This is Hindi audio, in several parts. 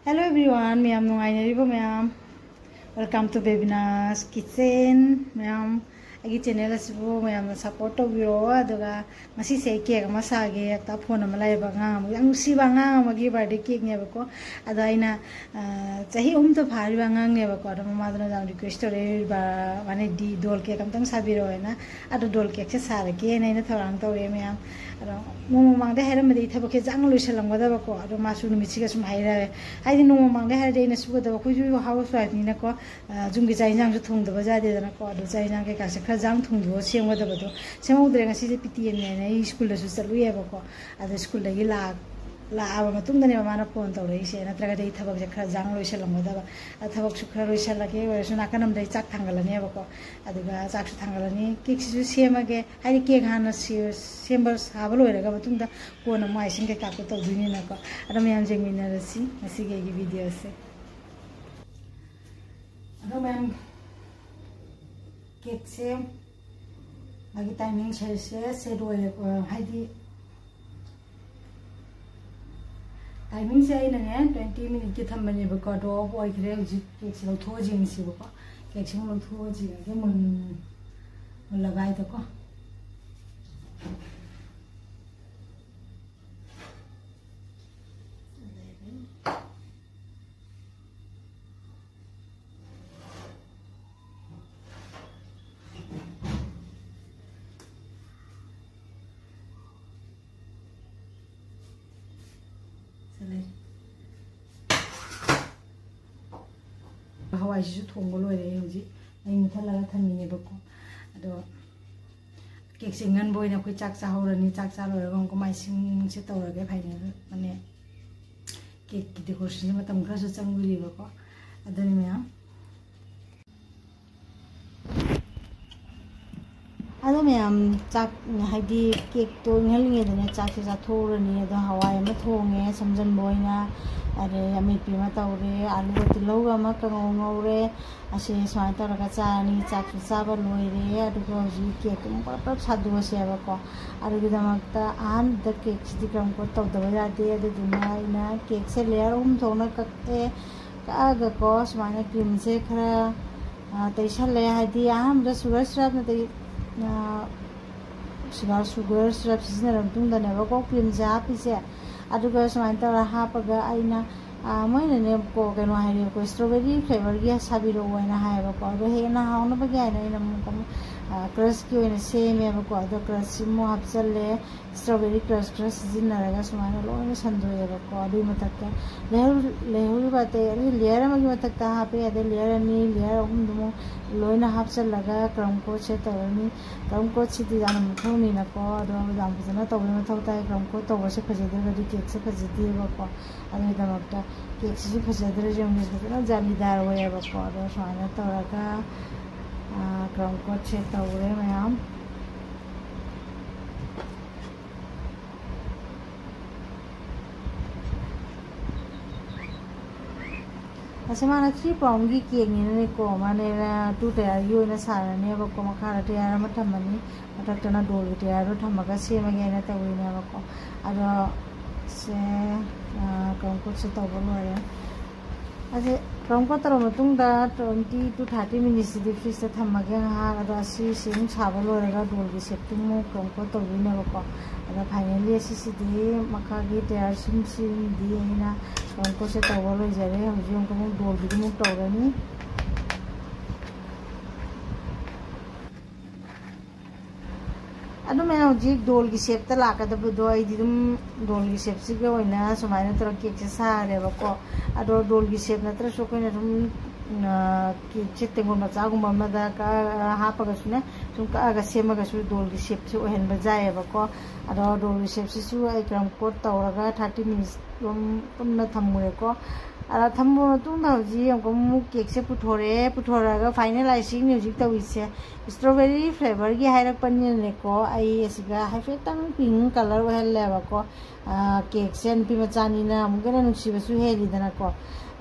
Hello everyone, मैम नुंगाइनरिबो मैम वेलकम टू बेबीनास किचन मैम आगे चैनल असबो मैम सपोर्ट तौबिरो अदुगा ngasi se केक अमा सागे ता फोन अमा लाइबा ngang yang siba ngang magi birthday cake ne bako ada aina chahi to phari ba ngang ne bako ada mama dana jam request ore ba mane di dol cake am tang sabiro na ado dol cake se sare ke ne thorang tore ma'am ado nomo mangde hera mede thabo ke jang loisalang bada bako ado masu numi chiga sum haira haidi nomo mangde hera de na suga da ko ju house wife ni na ko jumgi chai jang su thong da ba ja de na ko ado chai jang ke ka se khra jang thong do sem da ba do sem udre ngasi je piti ne school su chalu ye bako ada school da gi la aba matung dane mana phone to rei se na traga dei thabak je khra jang loisalang bada ba thabak su khra loisala ke wa su nakanam dei chak thangal ne bako aduga chak su thangal ni cake su semage haidi cake hana sember saba loiraga matung da ko na mai sing ke ka ko to duni na ko ada ma'am jengmina rasi ngasi ge video se ada ma'am cake se agi timing se roile haidi timing se ai na 20 minute ki thambane ba ko do boy kre ji cake se lo tho jing si ba ko cake se lo tho ji ge mun lagai to ko hawai ji thongbo loire hoji ai muthala la thamine bako ado cake singan boy na khoi chak cha horani chak cha lore gong ko mai sing se tawrage final mane cake ki decoration matam gra su changuri bako adani ma'am ado ma'am chak haidi cake to ngelinge dane chak se cha thorani ado hawai ma thonge samjan boy na अरे अमी पीमा तौरे आलू तिलौगा मा कंगौ ngौरे असे स्वाय तौरगा चानी चाकु चाबा लोइरे अदुगो जि केक म पर सादु सेबा को अदुगि दमकता आन द केक सिदि क्रम को तौदबा जाते अदुना इना केक से लेयर थोना कते कागा को स्वाय क्रीम से खरा तैसले हादि आम द सुगर सिरप न तै सुगर सिरप सिजनरम तुंदने बको क्रीम जा पिसे अदुगा समाइन तौरा हापगा आइना मोइना ने को केनो हाइरे को स्ट्रॉबेरी फ्लेवर गी साबिरो वाइना हायबा को अदो हेना हाउना बगे आइना इन मुकम क्रश की ओइना सेमे बको अदो क्रश मो हापचले स्ट्रॉबेरी क्रश जिनरगा समाइन लोइना संदोय बको अदु मतक्का लेहुर बाते लेयर मगी मतक्ता हापे अदे लेयर नि लेयर उमदुमो लोइना हापचलगा क्रम को से तवनी क्रम को सिदि जाना मुथौनी नको अदो जाम फजना तवनी मथौता क्रम को तव से फजेदरगदि केक से फजेदि बको अदो दमकता केक से फजेदर जेमनि फजना जालीदार होय बको अदो स्वाना तवरगा क्रम को से तवरे मैम असमाना 3 पाउंड की केक ने को माने 2 टायर यो ना सारने बको मखारा टायर म थमनी मथक्तना डोल टायर थमगा सेमगे ना तवइना बको अरो से कंको से तवबो लोरे अजे कंको तरो मतुंग दा 20 to 30 मिनिट्स दि फ्रिज से थमगे हा अरो असि सिम साबो लोरेगा डोल की सेटिंग मो कंको तवइना बको अरो फाइनली असि सिदि मखागी टायर सिम दि ना कंको से तवबो लो जरे हजि उनको मो डोल दि मो तवरनी अदो मैं हजि डोल की शेप त लाकदबदो आइदि दुम डोल की शेप सिगे ओइना समाइना तर केक से सारे बको अदो डोल की शेप नत्र सो कोइना दुम केक से तेंगो मचागुम मदा का हापगा सुने सुम का सेमगा सु डोल की शेप से ओहन बजाय बको अदो डोल की शेप से सु आई क्रम कोट तवरगा 30 मिनिट्स पुन्ना थमुरे को अरा थमबो तुंदा हजि हमको मु केक से पुथोरगा फाइनल आइसिंग म्यूजिक तविसे स्ट्रॉबेरी फ्लेवर की हाइरक पन्ने को आई एसिगा हाइफेक्टन पिंक कलर ओहले बको केक से नपि मचानी ना मुगेना नुसिबसु हेलिदना को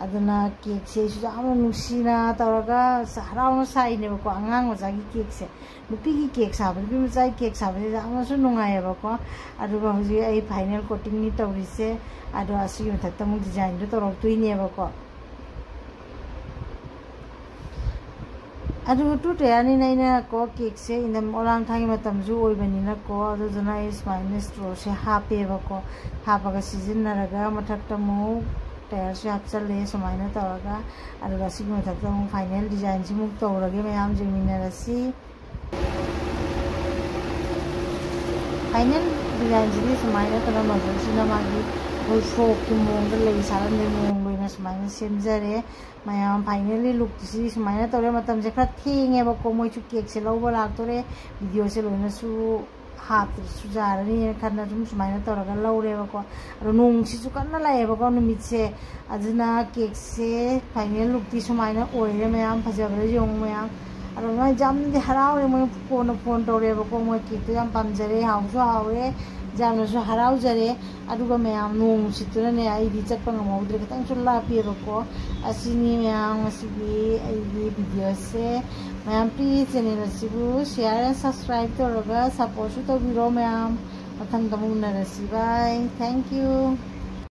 अदना केक से सुजाम नुसिना तवरगा हराउना साइने बको अंगांग मजागी केक से नुपी की केक साबे नपि मचाई केक साबे जामसु नुंगायबको अदुगा हजि आई फाइनल कोटिंग नि तवरिसे ꯑꯗꯣ ꯑꯁꯤꯒꯤ ꯃꯊꯛꯇ ꯑꯃꯨꯛ ꯗꯤꯖꯥꯏꯟꯗꯣ ꯇꯧꯔꯛꯇꯣꯏꯅꯦꯕꯀꯣ ꯑꯗꯨ ꯇꯨꯇꯌꯥꯔꯅꯤꯅ ꯑꯩꯅꯀꯣ ꯀꯦꯛꯁꯦ ꯏꯟꯗꯝ ꯑꯣꯂꯥꯡꯊꯥꯒꯤ ꯃꯇꯝꯁꯨ ꯑꯣꯏꯕꯅꯤꯅꯀꯣ ꯑꯗꯨꯗꯨꯅ ꯑꯩ ꯁꯨꯃꯥꯏꯅ ꯁ꯭ꯇ꯭ꯔꯣꯁꯦ ꯍꯥꯞꯄꯦꯕꯀꯣ ꯍꯥꯞꯄꯒ ꯁꯤꯖꯤꯟꯅꯔꯒ ꯃꯊꯛꯇ ꯑꯃꯨꯛ ꯇꯌꯥꯔꯁꯦ ꯍꯥꯞꯆꯜꯂꯦ ꯁꯨꯃꯥꯏꯅ ꯇꯧꯔꯒ ꯑꯗꯨꯒ ꯑꯁꯤꯒꯤ ꯃꯊꯛꯇ ꯑꯃꯨꯛ ꯐꯥꯏꯅꯦꯜ ꯗꯤꯖꯥꯏꯟꯁꯤꯃꯨꯛ ꯇꯧꯔꯒꯦ ꯃꯌꯥꯝ ꯌꯦꯡꯃꯤꯟꯅꯔꯁꯤ फाइनल डिजाइन से सूमायना कलर मजरसीना मागी कोई फ्रॉक की मोंग लई सारने मोंग लोइना सूमायना सेमजरे मयाम फाइनली लुक से सूमायना तौरे मतम से खरा थेंगेबको मोइचु केक से लौबा लाक्तोरे वीडियो से लोइना सु हाथ सुजारनी खरना जुम सूमायना तौरगा लौरेबको अरो नोंग सिसु कन्ना लाएबको नुमित से अदुना केक से फाइनल लुक ती सूमायना ओइरे मयाम फजबरे जोंग मयाम अरो मैं जामदि हराउरे मैं फोन तौरेबको मैं केक तो जाम पामजरे हाउसु हाउरे जामनसु हराउजरे अदुगा मयाम नोंग सितुनाने आइदि चटपा ngमौद्रे खतंग सु लापिएबको असिनी मयाम असिबि आइदि वीडियो से मयाम प्लीज चैनल असिबु शेयर एंड सब्सक्राइब तौरगा सपोर्ट सु तौबिरो मयाम मथंग तमुनरसि बाय थैंक यू।